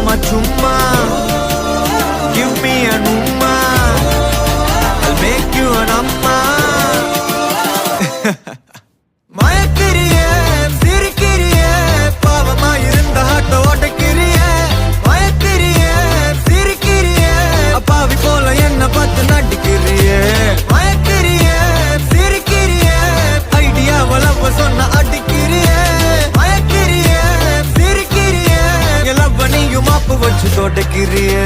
சும்மா சும்மா give me an umma I'll make you an amma மயக்கிறியே சிரிக்கிறியே பாவமா இருந்த ஹாட்ட ஓட்டக்கிறியே மயக்கிறியே சிரிக்கிறியே அப்பாவி போல என்ன பார்த்து நடிக்கிறியே மயக்கிறியே சிரிக்கிறியே ஐடியாவளவ சொன்ன அடிக்கிறியே மயக்கிறியே சிரிக்கிறியே எல்லாம் நீயும் மாப்பு வச்சு தோட்டக்கிறியே